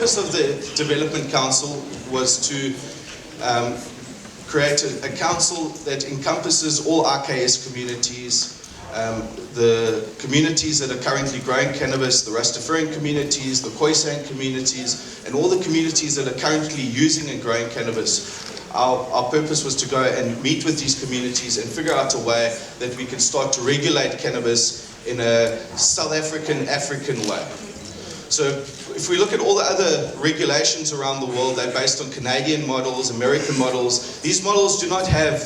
purpose of the Development Council was to create a council that encompasses all RKS communities, the communities that are currently growing cannabis, the Rastafarian communities, the Khoisan communities, and all the communities that are currently using and growing cannabis. Our purpose was to go and meet with these communities and figure out a way that we can start to regulate cannabis in a South African way. So if we look at all the other regulations around the world, they're based on Canadian models, American models. These models do not have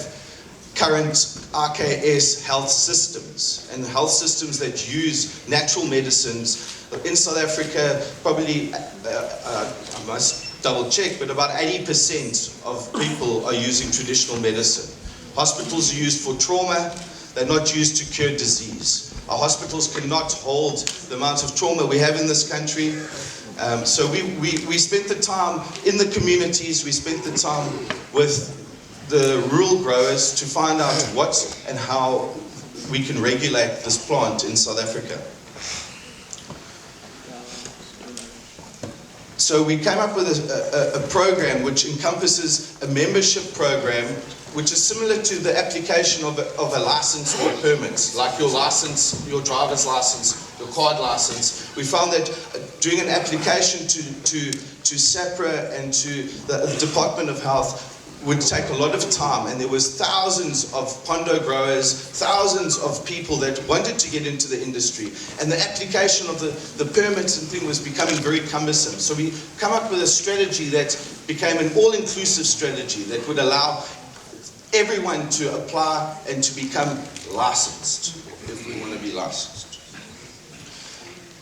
current RKS health systems, and health systems that use natural medicines. In South Africa, probably, I must double check, but about 80% of people are using traditional medicine. Hospitals are used for trauma, they're not used to cure disease. Our hospitals cannot hold the amount of trauma we have in this country. So we spent the time in the communities, we spent the time with the rural growers to find out what and how we can regulate this plant in South Africa. So we came up with a program which encompasses a membership program which is similar to the application of a license or a permit, like your license, your driver's license, your card license. We found that doing an application to SAPRA and to the Department of Health would take a lot of time, and there was thousands of pondo growers, thousands of people that wanted to get into the industry, and the application of the permits and thing was becoming very cumbersome. So we come up with a strategy that became an all-inclusive strategy that would allow everyone to apply and to become licensed, if we want to be licensed.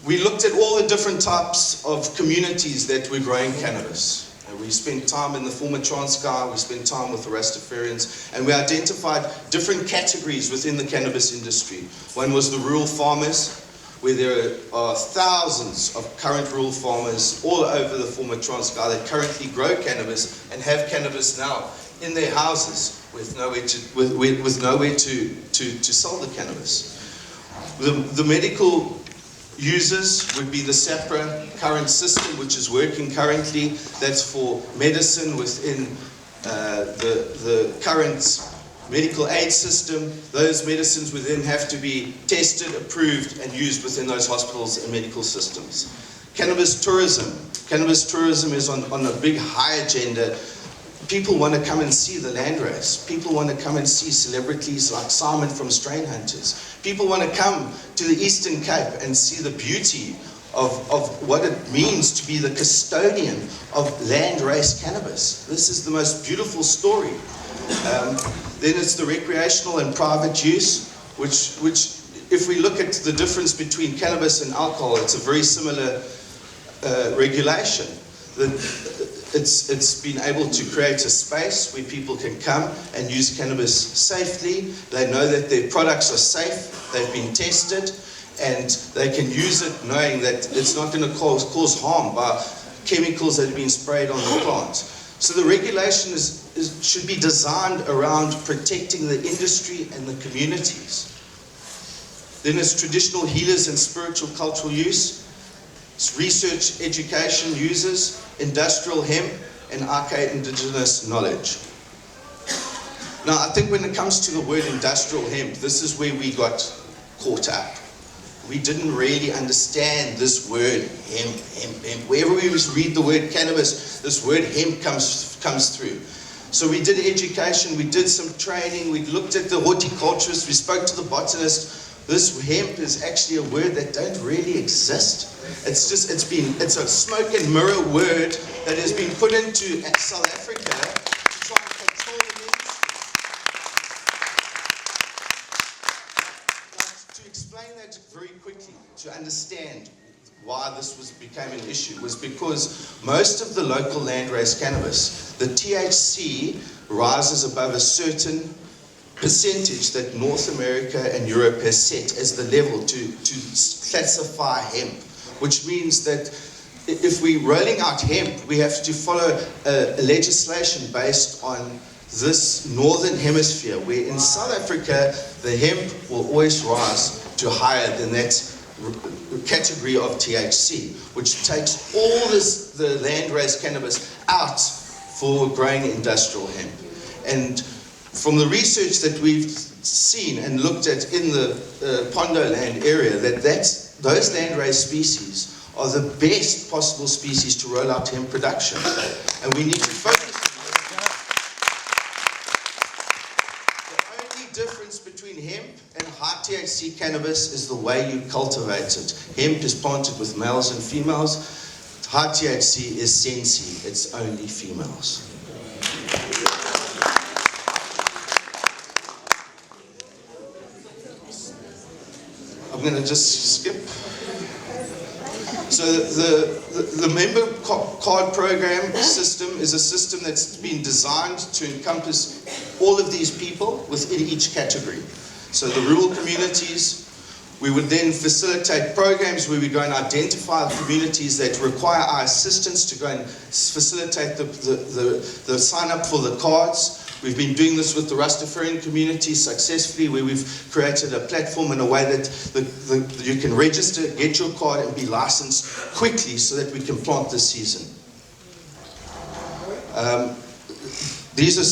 We looked at all the different types of communities that were growing cannabis. We spent time in the former Transkei, we spent time with the Rastafarians, and we identified different categories within the cannabis industry. One was the rural farmers, where there are thousands of current rural farmers all over the former Transkei that currently grow cannabis and have cannabis now in their houses with nowhere to sell the cannabis. The medical users would be the SAPRA current system, which is working currently. That's for medicine within the current medical aid system. Those medicines would then have to be tested, approved, and used within those hospitals and medical systems. Cannabis tourism. Cannabis tourism is on a big high agenda. People want to come and see the landrace. People want to come and see celebrities like Simon from Strain Hunters. People want to come to the Eastern Cape and see the beauty of what it means to be the custodian of landrace cannabis. This is the most beautiful story. Then it's the recreational and private use, which if we look at the difference between cannabis and alcohol, it's a very similar regulation. It's been able to create a space where people can come and use cannabis safely. They know that their products are safe, they've been tested, and they can use it knowing that it's not going to cause harm by chemicals that have been sprayed on the plant. So the regulation should be designed around protecting the industry and the communities. Then it's traditional healers and spiritual cultural use. It's research, education, users, industrial hemp, and arcade indigenous knowledge. Now, I think when it comes to the word industrial hemp, this is where we got caught up. We didn't really understand this word hemp. Wherever we read the word cannabis, this word hemp comes through. So we did education, we did some training, we looked at the horticulturist, we spoke to the botanist. This hemp is actually a word that don't really exist. It's a smoke and mirror word that has been put into South Africa to try and control the industry. To explain that very quickly, to understand why this became an issue, was because most of the local landrace cannabis, the THC rises above a certain percentage that North America and Europe has set as the level to classify hemp, which means that if we're rolling out hemp, we have to follow a legislation based on this northern hemisphere, where in South Africa, the hemp will always rise to higher than that category of THC, which takes all the land-raised cannabis out for growing industrial hemp. And from the research that we've seen and looked at in the Pondo land area, those land-raised species are the best possible species to roll out hemp production. And we need to focus on that. The only difference between hemp and high THC cannabis is the way you cultivate it. Hemp is planted with males and females. High THC is sensi, it's only females. I'm going to just skip. So the member card program system is a system that's been designed to encompass all of these people within each category. So the rural communities, we would then facilitate programs where we go and identify communities that require our assistance to go and facilitate the sign up for the cards. We've been doing this with the Rastafarian community successfully, where we've created a platform in a way that you can register, get your card, and be licensed quickly so that we can plant this season. These are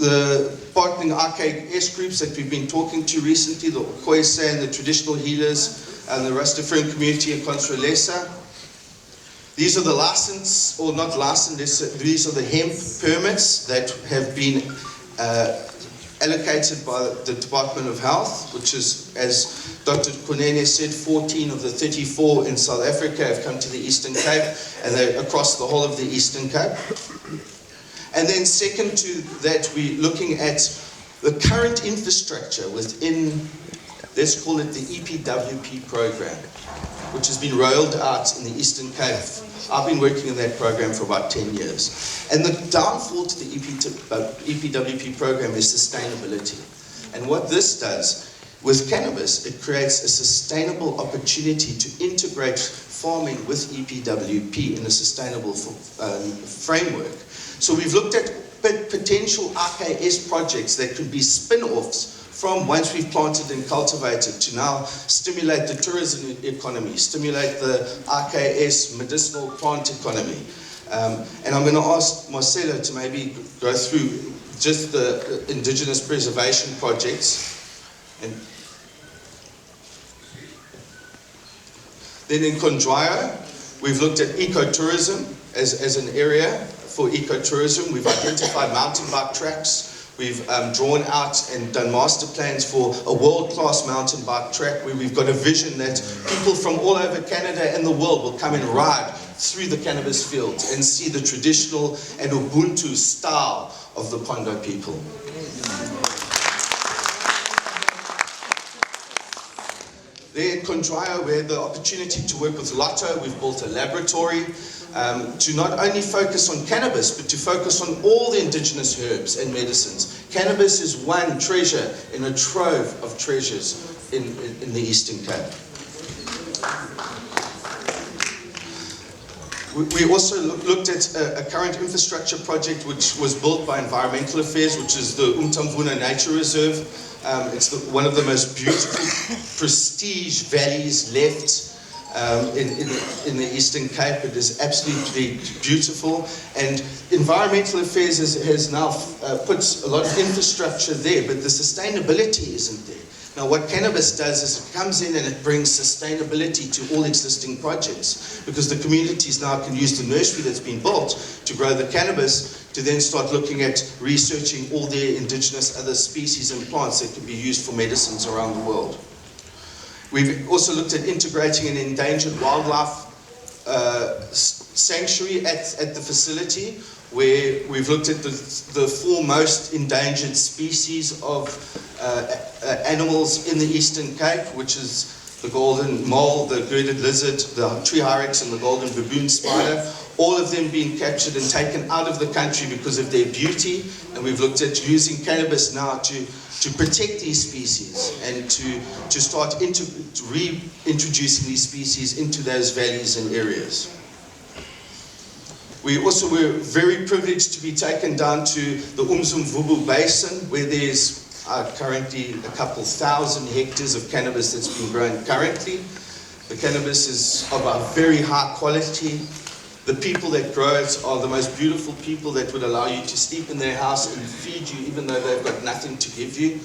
the partnering RKS groups that we've been talking to recently, the Khoisan and the traditional healers and the Rastafarian community in Controlesa. These are the licensed, or not licensed, these are the hemp permits that have been allocated by the Department of Health, which is, as Dr. Kunene said, 14 of the 34 in South Africa have come to the Eastern Cape, and they're across the whole of the Eastern Cape. And then second to that, we're looking at the current infrastructure within, let's call it the EPWP Program, which has been rolled out in the Eastern Cape. I've been working in that program for about 10 years. And the downfall to the EPWP program is sustainability. And what this does with cannabis, it creates a sustainable opportunity to integrate farming with EPWP in a sustainable framework. So we've looked at potential RKS projects that could be spin-offs from once we've planted and cultivated to now stimulate the tourism economy, stimulate the RKS medicinal plant economy. And I'm going to ask Marcelo to maybe go through just the indigenous preservation projects. And then in Kondrayo, we've looked at ecotourism as an area for ecotourism. We've identified mountain bike tracks. We've drawn out and done master plans for a world-class mountain bike track where we've got a vision that people from all over Canada and the world will come and ride through the cannabis fields and see the traditional and Ubuntu style of the Pondo people. There in Kondrayo, we had the opportunity to work with Lotto. We've built a laboratory to not only focus on cannabis, but to focus on all the indigenous herbs and medicines. Cannabis is one treasure in a trove of treasures in the Eastern Cape. We also looked at a current infrastructure project which was built by Environmental Affairs, which is the Umtamvuna Nature Reserve. It's one of the most beautiful, prestige valleys left in the Eastern Cape. It is absolutely beautiful, and Environmental Affairs has now put a lot of infrastructure there, but the sustainability isn't there. Now what cannabis does is it comes in and it brings sustainability to all existing projects, because the communities now can use the nursery that's been built to grow the cannabis, to then start looking at researching all their indigenous other species and plants that can be used for medicines around the world. We've also looked at integrating an endangered wildlife sanctuary at the facility, where we've looked at the four most endangered species of animals in the Eastern Cape, which is the golden mole, the girded lizard, the tree hyrax, and the golden baboon spider. All of them being captured and taken out of the country because of their beauty, and we've looked at using cannabis now to protect these species and to start reintroducing these species into those valleys and areas. We also were very privileged to be taken down to the Umzimvubu Basin, where there's currently a couple thousand hectares of cannabis that's been grown currently. The cannabis is of a very high quality. The people that grow it are the most beautiful people that would allow you to sleep in their house and feed you even though they've got nothing to give you.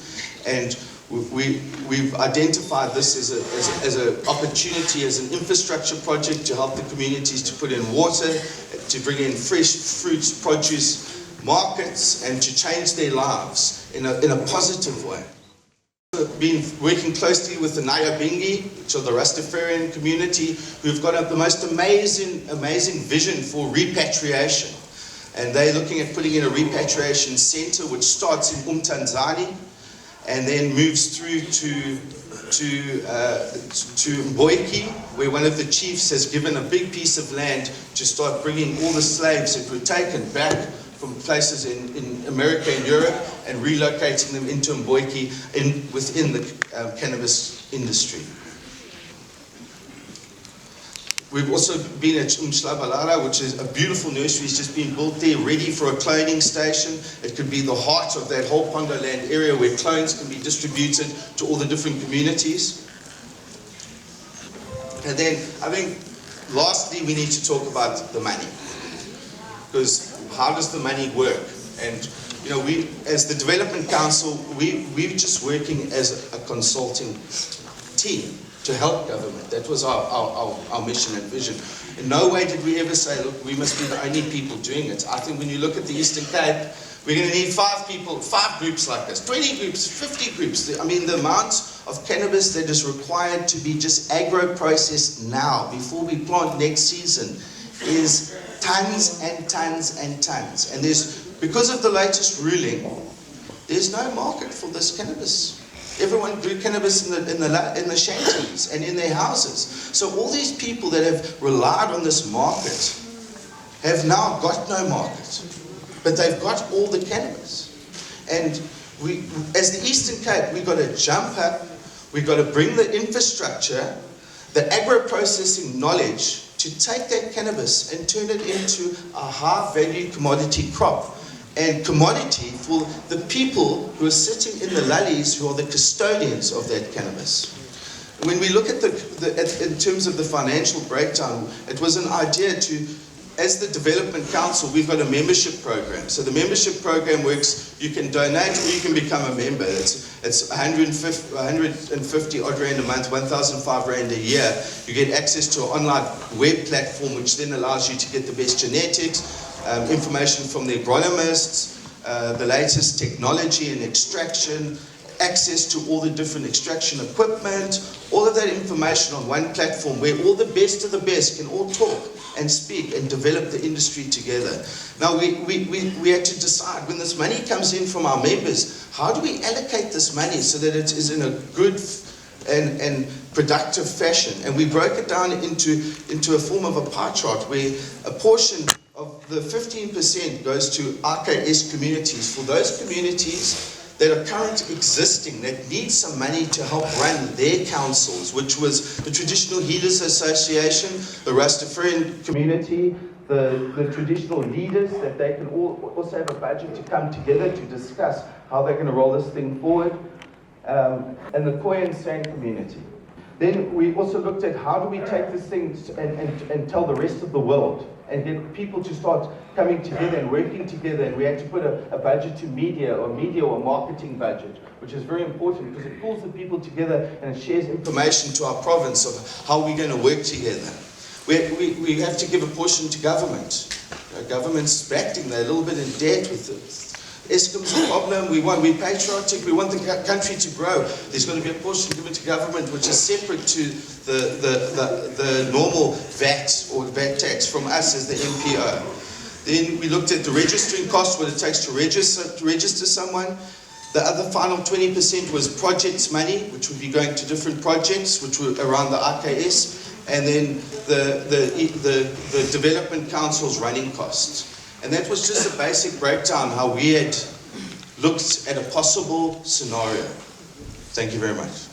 And we've identified this as an opportunity, as an infrastructure project to help the communities to put in water, to bring in fresh fruits, produce, markets, and to change their lives in a positive way. We've been working closely with the Nyabingi, which are the Rastafarian community, who've got the most amazing vision for repatriation. And they're looking at putting in a repatriation center which starts in Umtanzani and then moves through to Mboiki, where one of the chiefs has given a big piece of land to start bringing all the slaves that were taken back from places in America and Europe and relocating them into Mboiki within the cannabis industry. We've also been at Umhlabalala, which is a beautiful nursery. It's just been built there, ready for a cloning station. It could be the heart of that whole Pondoland area where clones can be distributed to all the different communities. And then, I think, lastly, we need to talk about the money. Because how does the money work? And, you know, we, as the Development Council, we're just working as a consulting team to help government. That was our mission and vision. In no way did we ever say, look, we must be the only people doing it. I think when you look at the Eastern Cape, we're going to need 5 groups like this, 20 groups, 50 groups. I mean, the amount of cannabis that is required to be just agro-processed now, before we plant next season, is tons and tons and tons. And because of the latest ruling, there's no market for this cannabis. Everyone grew cannabis in the shanties and in their houses. So all these people that have relied on this market have now got no market, but they've got all the cannabis. And we, as the Eastern Cape, we've got to jump up, we've got to bring the infrastructure, the agro-processing knowledge to take that cannabis and turn it into a high-value commodity crop. And commodity for the people who are sitting in the lullies, who are the custodians of that cannabis. When we look at in terms of the financial breakdown, it was an idea to, as the Development Council, we've got a membership program. So the membership program works, you can donate or you can become a member. It's 150 odd rand a month, 1,005 rand a year. You get access to an online web platform which then allows you to get the best genetics, information from the agronomists, the latest technology and extraction, access to all the different extraction equipment, all of that information on one platform where all the best of the best can all talk and speak and develop the industry together. Now we had to decide, when this money comes in from our members, how do we allocate this money so that it is in a good and productive fashion? And we broke it down into a form of a pie chart where a portion of the 15% goes to RKS communities, for those communities that are currently existing, that need some money to help run their councils, which was the Traditional Healers Association, the Rastafarian community, the traditional leaders, that they can also have a budget to come together to discuss how they're going to roll this thing forward, and the Khoi and San community. Then we also looked at how do we take this thing and tell the rest of the world and get people to start coming together and working together. And we had to put a budget to media or marketing budget, which is very important because it pulls the people together and it shares information to our province of how we're going to work together. We have to give a portion to government. Government's acting, they're a little bit in debt with it. Eskom's a problem, we're patriotic, we want the country to grow. There's going to be a portion given to government which is separate to the normal VAT or VAT tax from us as the MPO. Then we looked at the registering cost, what it takes to register someone. The other final 20% was projects money, which would be going to different projects, which were around the RKS, and then the Development Council's running costs. And that was just a basic breakdown how we had looked at a possible scenario. Thank you very much.